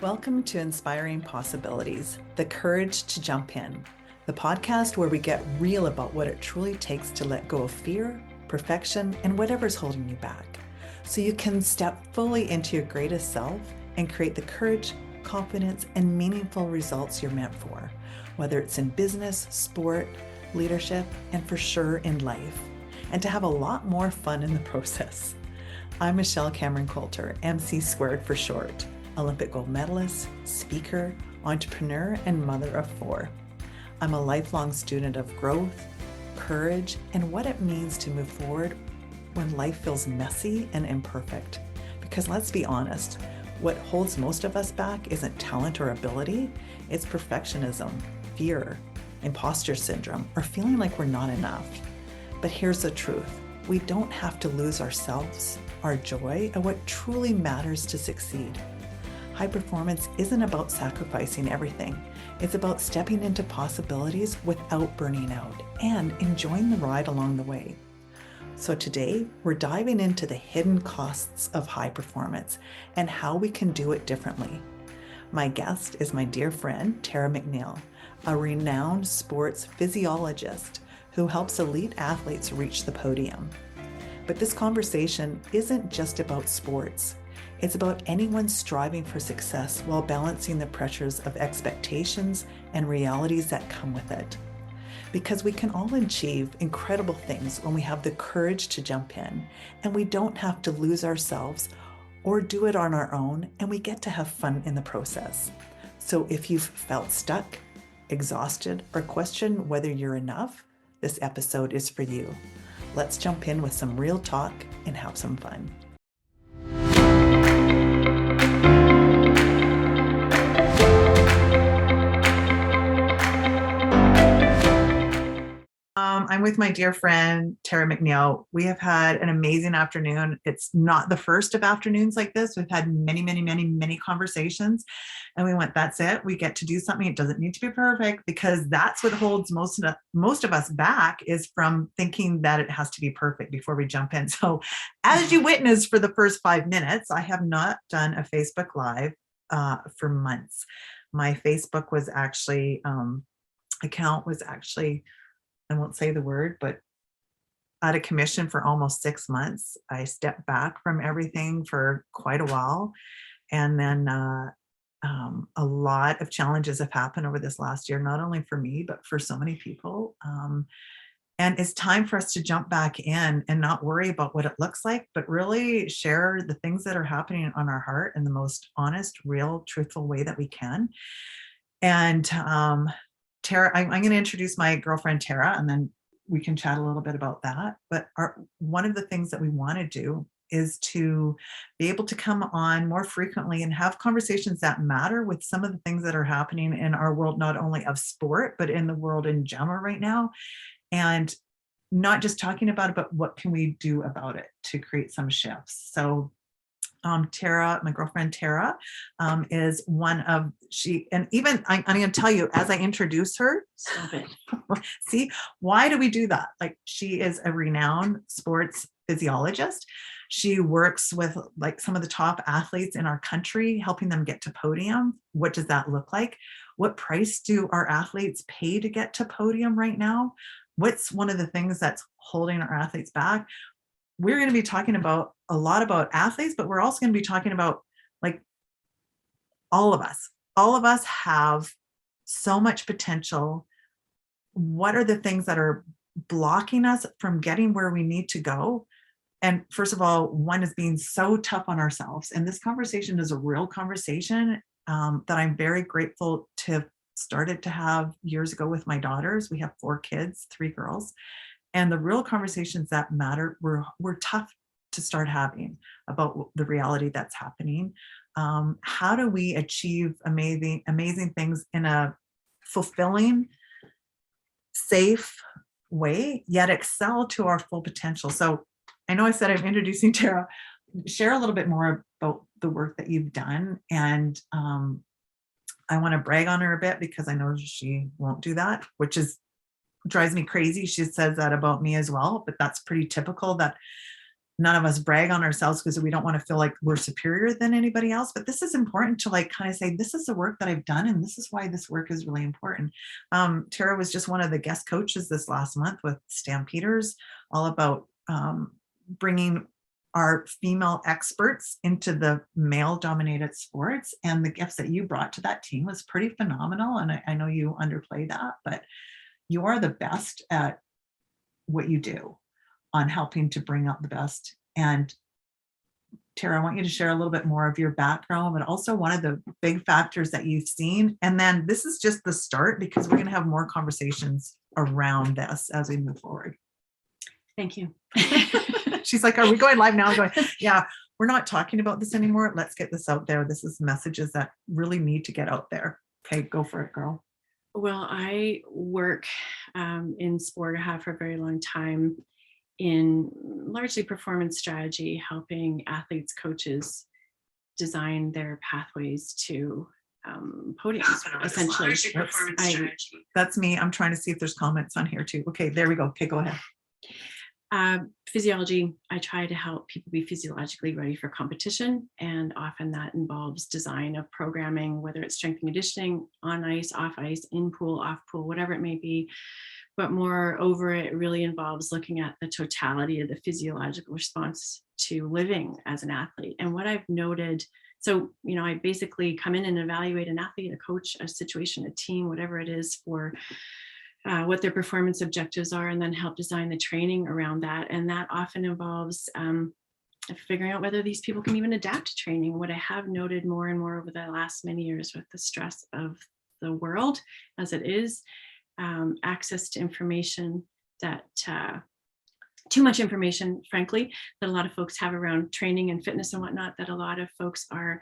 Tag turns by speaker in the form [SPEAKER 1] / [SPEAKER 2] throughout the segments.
[SPEAKER 1] Welcome to Inspiring Possibilities, the courage to jump in, the podcast where we get real about what it truly takes to let go of fear, perfection, and whatever's holding you back, so you can step fully into your greatest self and create the courage, confidence, and meaningful results you're meant for, whether it's in business, sport, leadership, and for sure in life, and to have a lot more fun in the process. I'm Michelle Cameron Coulter, MC² for short. Olympic gold medalist, speaker, entrepreneur, and mother of 4. I'm a lifelong student of growth, courage, and what it means to move forward when life feels messy and imperfect. Because let's be honest, what holds most of us back isn't talent or ability, it's perfectionism, fear, imposter syndrome, or feeling like we're not enough. But here's the truth. We don't have to lose ourselves, our joy, and what truly matters to succeed. High performance isn't about sacrificing everything. It's about stepping into possibilities without burning out and enjoying the ride along the way. So today, we're diving into the hidden costs of high performance and how we can do it differently. My guest is my dear friend, Tara McNeil, a renowned sports physiologist who helps elite athletes reach the podium. But this conversation isn't just about sports. It's about anyone striving for success while balancing the pressures of expectations and realities that come with it. Because we can all achieve incredible things when we have the courage to jump in, and we don't have to lose ourselves or do it on our own, and we get to have fun in the process. So if you've felt stuck, exhausted, or questioned whether you're enough, this episode is for you. Let's jump in with some real talk and have some fun. I'm with my dear friend, Tara McNeil. We have had an amazing afternoon. It's not the first of afternoons like this. We've had many conversations, and we went, that's it. We get to do something. It doesn't need to be perfect, because that's what holds most of us back, is from thinking that it has to be perfect before we jump in. So as you witnessed for the first 5 minutes, I have not done a Facebook Live for months. My Facebook was actually, account was actually, I won't say the word, but out of commission for almost 6 months. I stepped back from everything for quite a while. And then a lot of challenges have happened over this last year, not only for me, but for so many people. And it's time for us to jump back in and not worry about what it looks like, but really share the things that are happening on our heart in the most honest, real, truthful way that we can. And Tara, I'm going to introduce my girlfriend, Tara, and then we can chat a little bit about that. But one of the things that we want to do is to be able to come on more frequently and have conversations that matter with some of the things that are happening in our world, not only of sport, but in the world in general right now. And not just talking about it, but what can we do about it to create some shifts. So Tara, my girlfriend Tara, is one of, and even I'm going to tell you, as I introduce her, stop it. See, why do we do that? Like, she is a renowned sports physiologist. She works with like some of the top athletes in our country, helping them get to podium. What does that look like? What price do our athletes pay to get to podium right now? What's one of the things that's holding our athletes back? We're going to be talking about a lot about athletes, but we're also going to be talking about, like, all of us. All of us have so much potential. What are the things that are blocking us from getting where we need to go? And first of all, one is being so tough on ourselves. And this conversation is a real conversation that I'm very grateful to have started to have years ago with my daughters. We have 4 kids, 3 girls. And the real conversations that matter were tough to start having about the reality that's happening. How do we achieve amazing things in a fulfilling, safe way, yet excel to our full potential? So I know I said I'm introducing Tara. Share a little bit more about the work that you've done. And I want to brag on her a bit, because I know she won't do that, which drives me crazy. She says that about me as well, but that's pretty typical, that none of us brag on ourselves because we don't want to feel like we're superior than anybody else. But this is important to like kind of say, this is the work that I've done, and this is why this work is really important. Tara was just one of the guest coaches this last month with Stampeders, all about bringing our female experts into the male dominated sports. And the gifts that you brought to that team was pretty phenomenal. And I know you underplay that, but you are the best at what you do on helping to bring out the best. And Tara, I want you to share a little bit more of your background, but also one of the big factors that you've seen. And then this is just the start, because we're going to have more conversations around this as we move forward.
[SPEAKER 2] Thank you.
[SPEAKER 1] She's like, are we going live now? I'm going, yeah, we're not talking about this anymore. Let's get this out there. This is messages that really need to get out there. Okay, go for it, girl.
[SPEAKER 2] Well, I work in sport. I have for a very long time in largely performance strategy, helping athletes, coaches design their pathways to podiums, essentially.
[SPEAKER 1] That's me. I'm trying to see if there's comments on here too. Okay, there we go. Okay, go ahead.
[SPEAKER 2] Physiology, I try to help people be physiologically ready for competition, and often that involves design of programming, whether it's strength and conditioning, on ice, off ice, in pool, off pool, whatever it may be. But moreover, it really involves looking at the totality of the physiological response to living as an athlete. And what I've noted, so, I basically come in and evaluate an athlete, a coach, a situation, a team, whatever it is, for what their performance objectives are, and then help design the training around that. And that often involves figuring out whether these people can even adapt to training. What I have noted more and more over the last many years with the stress of the world as it is, access to information that too much information, frankly, that a lot of folks have around training and fitness and whatnot, that a lot of folks are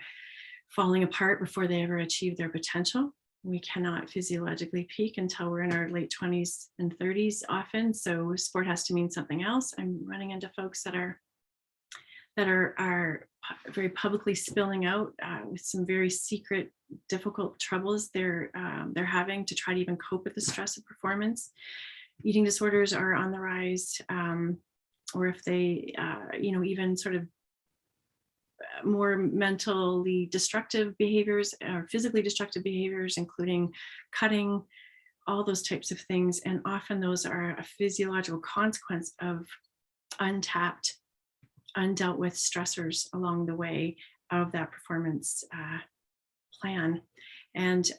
[SPEAKER 2] falling apart before they ever achieve their potential. We cannot physiologically peak until we're in our late 20s and 30s often. So sport has to mean something else. I'm running into folks that are very publicly spilling out with some very secret, difficult troubles they're having to try to even cope with the stress of performance. Eating disorders are on the rise, or if they, even sort of more mentally destructive behaviors or physically destructive behaviors, including cutting, all those types of things. And often those are a physiological consequence of untapped, undealt with stressors along the way of that performance plan. And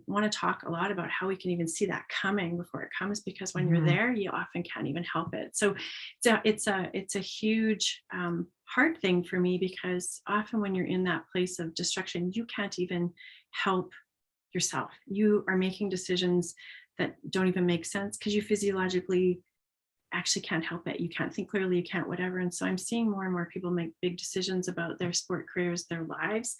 [SPEAKER 2] want to talk a lot about how we can even see that coming before it comes, because when you're there, you often can't even help it. So it's a huge hard thing for me, because often when you're in that place of destruction, you can't even help yourself. You are making decisions that don't even make sense because you physiologically actually can't help it. You can't think clearly, you can't whatever. And so I'm seeing more and more people make big decisions about their sport careers, their lives,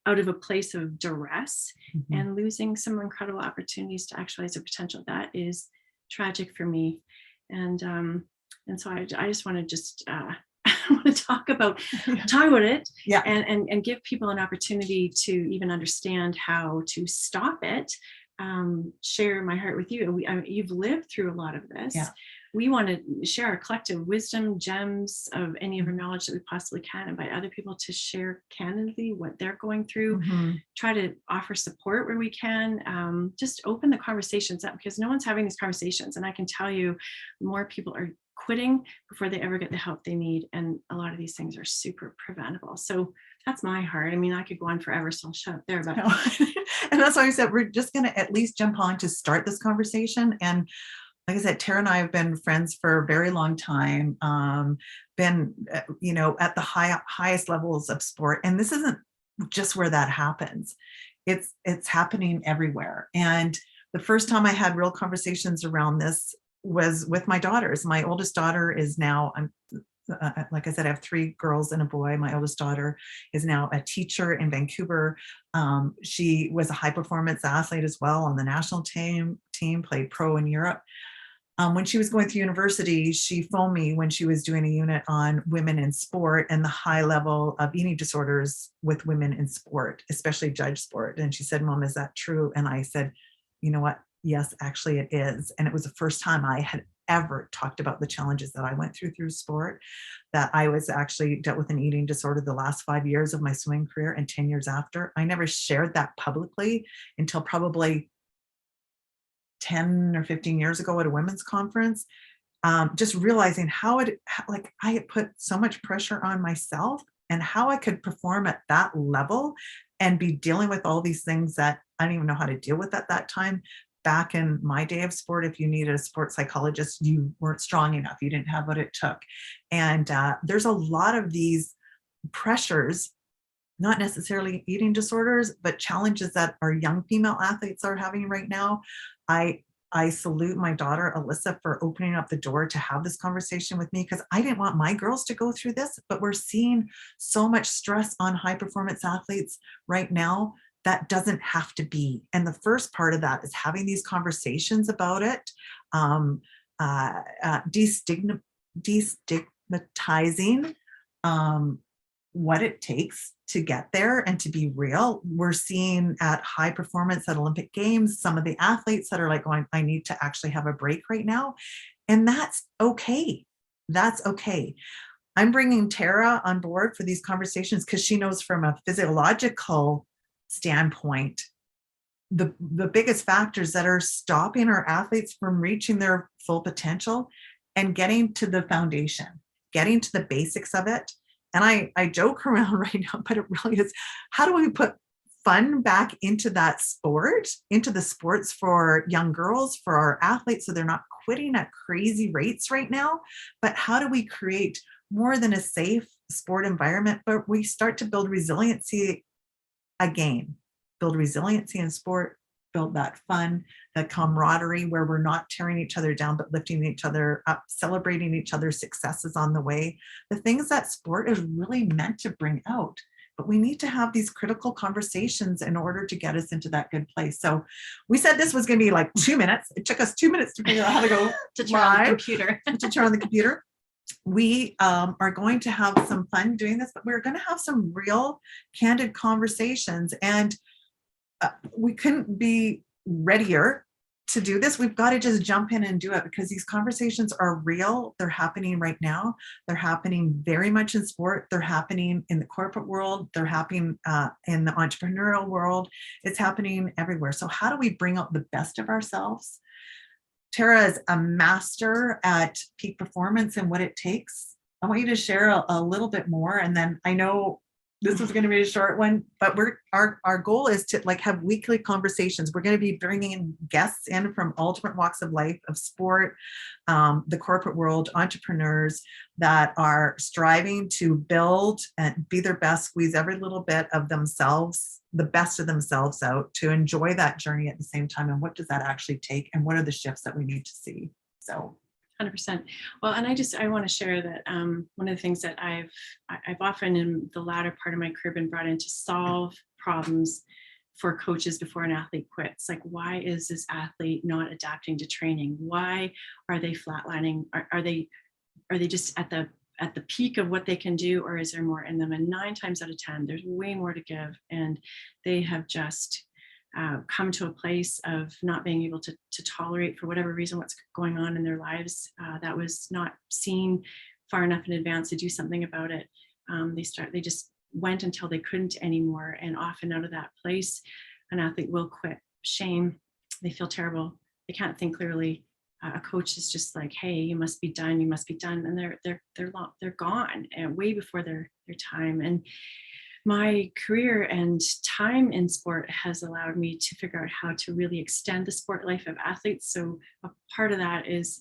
[SPEAKER 2] out of a place of duress, and losing some incredible opportunities to actualize their potential. That is tragic for me. And so I just want to want to talk about it, and give people an opportunity to even understand how to stop it. Share my heart with you. You've lived through a lot of this. We want to share our collective wisdom, gems of any of our knowledge that we possibly can, invite other people to share candidly what they're going through, try to offer support where we can, just open the conversations up, because no one's having these conversations. And I can tell you, more people are quitting before they ever get the help they need. And a lot of these things are super preventable. So that's my heart. I mean, I could go on forever, so I'll shut up there. But
[SPEAKER 1] and that's why I said we're just going to at least jump on to start this conversation. And like I said, Tara and I have been friends for a very long time, been, at the highest levels of sport. And this isn't just where that happens. It's happening everywhere. And the first time I had real conversations around this was with my daughters. My oldest daughter is now, like I said, I have 3 girls and a boy. My oldest daughter is now a teacher in Vancouver. She was a high performance athlete as well on the national team, played pro in Europe. When she was going through university, she phoned me when she was doing a unit on women in sport and the high level of eating disorders with women in sport, especially judge sport. And she said, "Mom, is that true?" And I said, "You know what? Yes, actually it is." And it was the first time I had ever talked about the challenges that I went through sport, that I was actually dealt with an eating disorder the last 5 years of my swimming career and 10 years after. I never shared that publicly until probably 10 or 15 years ago at a women's conference. Just realizing like I had put so much pressure on myself and how I could perform at that level and be dealing with all these things that I didn't even know how to deal with at that time. Back in my day of sport, if you needed a sports psychologist, you weren't strong enough. You didn't have what it took. And there's a lot of these pressures, not necessarily eating disorders, but challenges that our young female athletes are having right now. I salute my daughter, Alyssa, for opening up the door to have this conversation with me, because I didn't want my girls to go through this, but we're seeing so much stress on high performance athletes right now that doesn't have to be. And the first part of that is having these conversations about it, destigmatizing what it takes to get there and to be real. We're seeing at high performance at Olympic Games, some of the athletes that are like going, I need to actually have a break right now. And that's okay. That's okay. I'm bringing Tara on board for these conversations because she knows from a physiological standpoint, the biggest factors that are stopping our athletes from reaching their full potential and getting to the foundation, getting to the basics of it. And I joke around right now, but it really is, how do we put fun back into that sport, into the sports for young girls, for our athletes, so they're not quitting at crazy rates right now? But how do we create more than a safe sport environment, but we start to build resiliency again, build resiliency in sport, build that fun, that camaraderie where we're not tearing each other down, but lifting each other up, celebrating each other's successes on the way, the things that sport is really meant to bring out. But we need to have these critical conversations in order to get us into that good place. So we said this was going to be like 2 minutes. It took us 2 minutes to figure out how to go
[SPEAKER 2] to turn on the computer.
[SPEAKER 1] To turn on the computer. We are going to have some fun doing this, but we're going to have some real candid conversations. And we couldn't be readier to do this. We've got to just jump in and do it, because these conversations are real. They're happening right now. They're happening very much in sport. They're happening in the corporate world. They're happening in the entrepreneurial world. It's happening everywhere. So how do we bring out the best of ourselves? Tara is a master at peak performance and what it takes. I want you to share a little bit more, and then I know this is going to be a short one, but our goal is to like have weekly conversations. We're going to be bringing guests in from all different walks of life, of sport, the corporate world, entrepreneurs that are striving to build and be their best, squeeze every little bit of themselves, the best of themselves out, to enjoy that journey at the same time. And what does that actually take? And what are the shifts that we need to see? So
[SPEAKER 2] 100%. Well, and I want to share that one of the things that I've often in the latter part of my career been brought in to solve problems for coaches before an athlete quits. Like, why is this athlete not adapting to training? Why are they flatlining? Are they just at the peak of what they can do, or is there more in them? And 9 times out of 10, there's way more to give, and they have just come to a place of not being able to tolerate, for whatever reason, what's going on in their lives that was not seen far enough in advance to do something about it. They just went until they couldn't anymore, and often out of that place, an athlete will quit. Shame, they feel terrible, they can't think clearly. A coach is just like, hey, you must be done, and they're gone way before their time. And my career and time in sport has allowed me to figure out how to really extend the sport life of athletes. So a part of that is,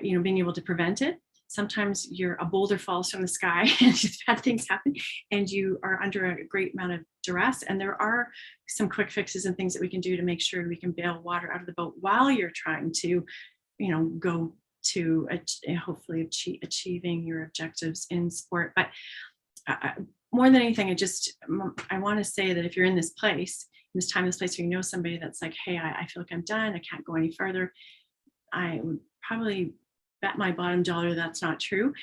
[SPEAKER 2] being able to prevent it. Sometimes a boulder falls from the sky and bad things happen, and you are under a great amount of duress. And there are some quick fixes and things that we can do to make sure we can bail water out of the boat while you're trying to, go to hopefully achieving your objectives in sport. But more than anything, I want to say that if you're in this place, this place where you know somebody that's like, hey, I feel like I'm done, I can't go any further, I would probably bet my bottom dollar that's not true.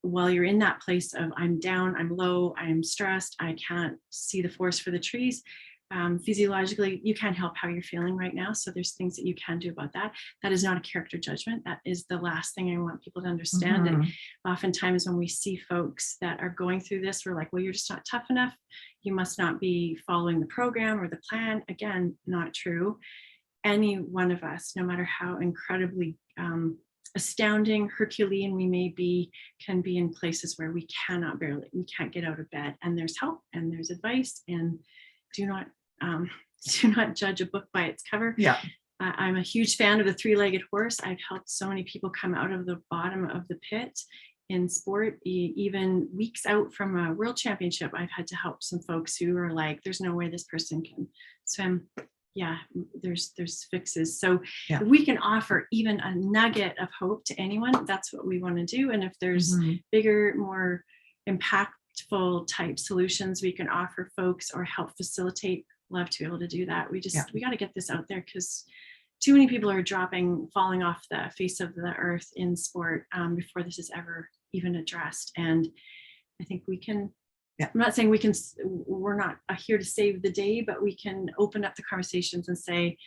[SPEAKER 2] While you're in that place of I'm down, I'm low, I'm stressed, I can't see the forest for the trees, Physiologically, you can't help how you're feeling right now. So there's things that you can do about that. That is not a character judgment. That is the last thing I want people to understand.
[SPEAKER 1] Mhm.
[SPEAKER 2] And oftentimes when we see folks that are going through this, we're like, well, you're just not tough enough. You must not be following the program or the plan. Again, not true. Any one of us, no matter how incredibly astounding, Herculean we may be, can be in places where we can't get out of bed. And there's help and there's advice. And do not judge a book by its cover.
[SPEAKER 1] Yeah.
[SPEAKER 2] I'm a huge fan of the three-legged horse. I've helped so many people come out of the bottom of the pit in sport, even weeks out from a world championship. I've had to help some folks who are like, there's no way this person can swim. Yeah, there's fixes. So
[SPEAKER 1] Yeah.
[SPEAKER 2] if we can offer even a nugget of hope to anyone, that's what we want to do. And if there's bigger, more impactful type solutions we can offer folks or help facilitate, love to be able to do that. We got to get this out there, because too many people are falling off the face of the earth in sport before this is ever even addressed. And I think we can, I'm not saying we're not here to save the day, but we can open up the conversations and say,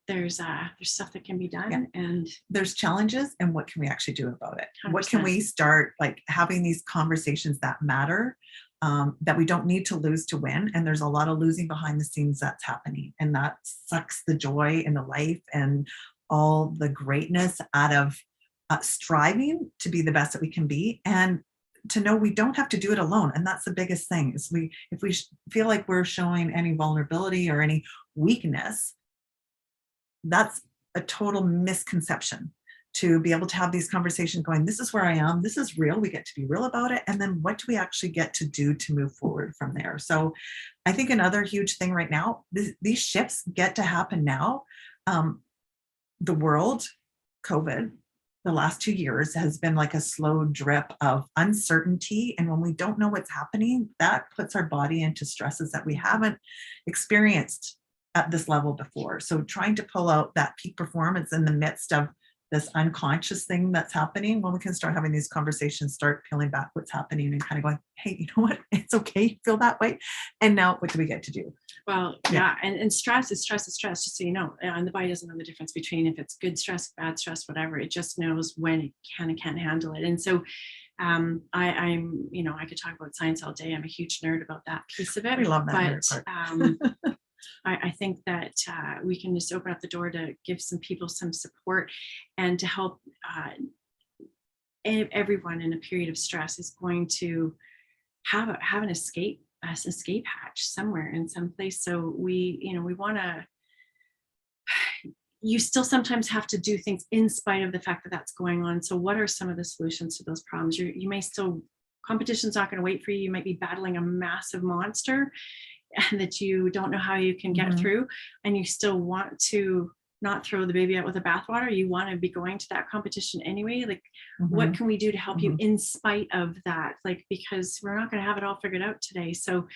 [SPEAKER 2] there's stuff that can be done, and
[SPEAKER 1] there's challenges, and what can we actually do about it?
[SPEAKER 2] 100%.
[SPEAKER 1] What can we start like having these conversations that matter, that we don't need to lose to win? And there's a lot of losing behind the scenes that's happening, and that sucks the joy in the life and all the greatness out of striving to be the best that we can be, and to know we don't have to do it alone. And that's the biggest thing, is if we feel like we're showing any vulnerability or any weakness, that's a total misconception. To be able to have these conversations going, this is where I am, this is real, we get to be real about it, and then what do we actually get to do to move forward from there? So I think another huge thing right now, these shifts get to happen now. The world, COVID, the last 2 years has been like a slow drip of uncertainty. And when we don't know what's happening, that puts our body into stresses that we haven't experienced at this level before. So trying to pull out that peak performance in the midst of this unconscious thing that's happening, when we can start having these conversations, start peeling back what's happening and kind of going, hey, you know what? It's okay, you feel that way. And now what do we get to do?
[SPEAKER 2] Well, and stress is stress, just so you know. And the body doesn't know the difference between if it's good stress, bad stress, whatever. It just knows when it can and can't handle it. And so I'm, I could talk about science all day. I'm a huge nerd about that piece of it.
[SPEAKER 1] We love that
[SPEAKER 2] but I think that we can just open up the door to give some people some support, and to help everyone in a period of stress is going to have an escape hatch somewhere in some place. So we want to, you still sometimes have to do things in spite of the fact that that's going on. So what are some of the solutions to those problems? You may still, competition's not going to wait for you. You might be battling a massive monster and that you don't know how you can get through, and you still want to not throw the baby out with the bathwater. You want to be going to that competition anyway. Like, what can we do to help you in spite of that? Like, because we're not going to have it all figured out today. So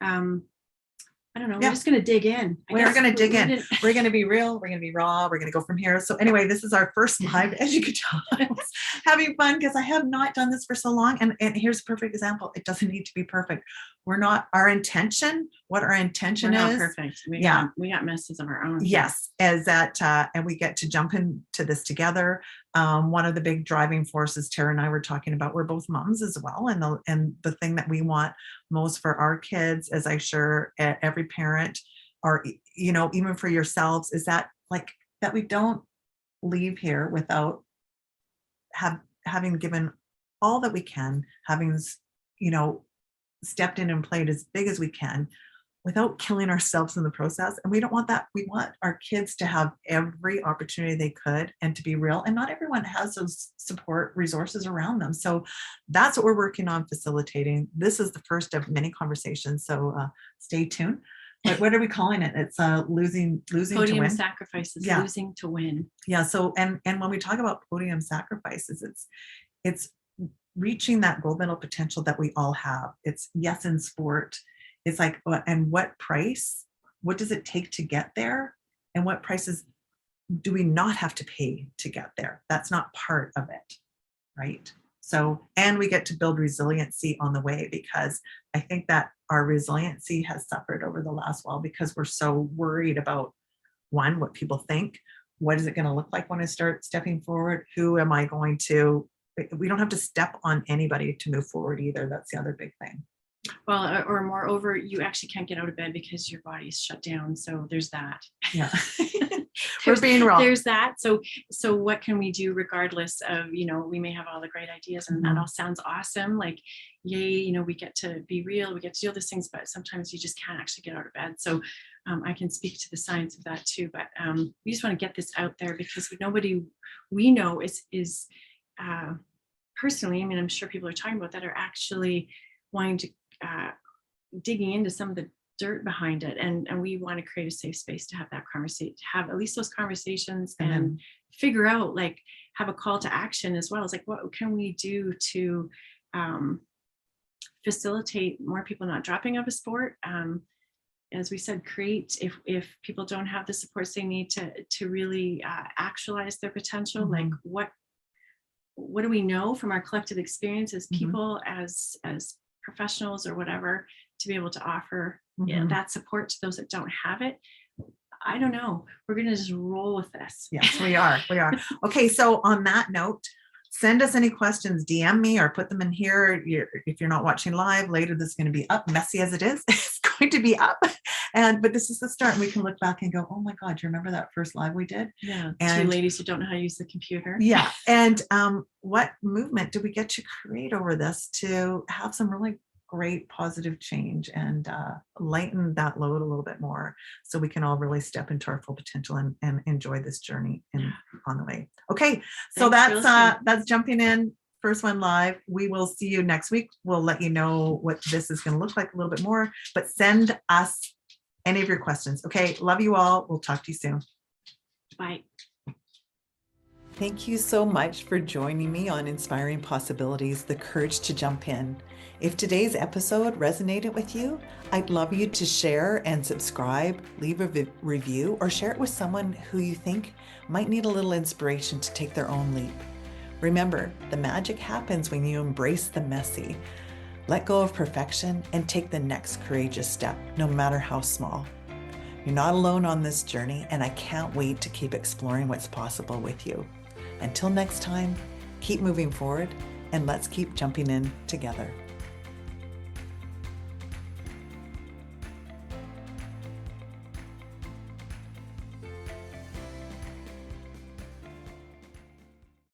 [SPEAKER 2] I don't know. We're just going to dig in.
[SPEAKER 1] We're going to dig in. We're going to be real. We're going to be raw. We're going to go from here. So anyway, this is our first live, as you could tell. I was having fun because I have not done this for so long. And here's a perfect example. It doesn't need to be perfect. We're not, what our intention is.
[SPEAKER 2] Not perfect. We got messes of our own.
[SPEAKER 1] Yes. Is that, and we get to jump into this together. One of the big driving forces Tara and I were talking about, we're both moms as well. And the thing that we want most for our kids, as I'm sure every parent, or, even for yourselves, is that that we don't leave here without having given all that we can, having, stepped in and played as big as we can without killing ourselves in the process. And we don't want that. We want our kids to have every opportunity they could and to be real. And not everyone has those support resources around them. So that's what we're working on facilitating. This is the first of many conversations. So stay tuned. But what are we calling it? It's losing
[SPEAKER 2] Podium
[SPEAKER 1] to win.
[SPEAKER 2] sacrifices, losing to win.
[SPEAKER 1] Yeah. So, and when we talk about podium sacrifices, it's reaching that gold medal potential that we all have. It's yes in sport. It's like, and what price? What does it take to get there? And what prices do we not have to pay to get there? That's not part of it, right? So, and we get to build resiliency on the way, because I think that our resiliency has suffered over the last while because we're so worried about, one, what people think. What is it going to look like when I start stepping forward? Who am I going to? We don't have to step on anybody to move forward either. That's the other big thing.
[SPEAKER 2] Well, or moreover, you actually can't get out of bed because your body's shut down. So there's that.
[SPEAKER 1] Yeah. We're being wrong.
[SPEAKER 2] There's that. So what can we do regardless of, we may have all the great ideas and that all sounds awesome. Like, yay, we get to be real, we get to do all these things, but sometimes you just can't actually get out of bed. So I can speak to the science of that too. But we just want to get this out there because nobody we know is personally, I mean, I'm sure people are talking about that, are actually wanting to digging into some of the dirt behind it, and we want to create a safe space to have that conversation, have at least those conversations, and figure out, like, have a call to action as well. It's like, what can we do to facilitate more people not dropping out of sport? As we said, create, if people don't have the supports they need to really actualize their potential, like what do we know from our collective experience as people, as professionals or whatever, to be able to offer that support to those that don't have it? I don't know. We're going to just roll with this.
[SPEAKER 1] Yes, we are. Okay. So on that note, send us any questions, DM me or put them in here. If you're not watching live later, this is going to be up, messy as it is. It's going to be up. But this is the start. We can look back and go, oh my God, do you remember that first live we did?
[SPEAKER 2] Yeah.
[SPEAKER 1] And
[SPEAKER 2] 2 ladies who don't know how to use the computer.
[SPEAKER 1] Yeah. And what movement did we get to create over this to have some really great positive change and lighten that load a little bit more, so we can all really step into our full potential and enjoy this journey on the way. Okay. So that's jumping in. First one live. We will see you next week. We'll let you know what this is going to look like a little bit more, but send us any of your questions. Okay. Love you all. We'll talk to you soon.
[SPEAKER 2] Bye.
[SPEAKER 1] Thank you so much for joining me on Inspiring Possibilities, the courage to jump in. If today's episode resonated with you, I'd love you to share and subscribe, leave a review, or share it with someone who you think might need a little inspiration to take their own leap. Remember, the magic happens when you embrace the messy. Let go of perfection and take the next courageous step, no matter how small. You're not alone on this journey, and I can't wait to keep exploring what's possible with you. Until next time, keep moving forward, and let's keep jumping in together.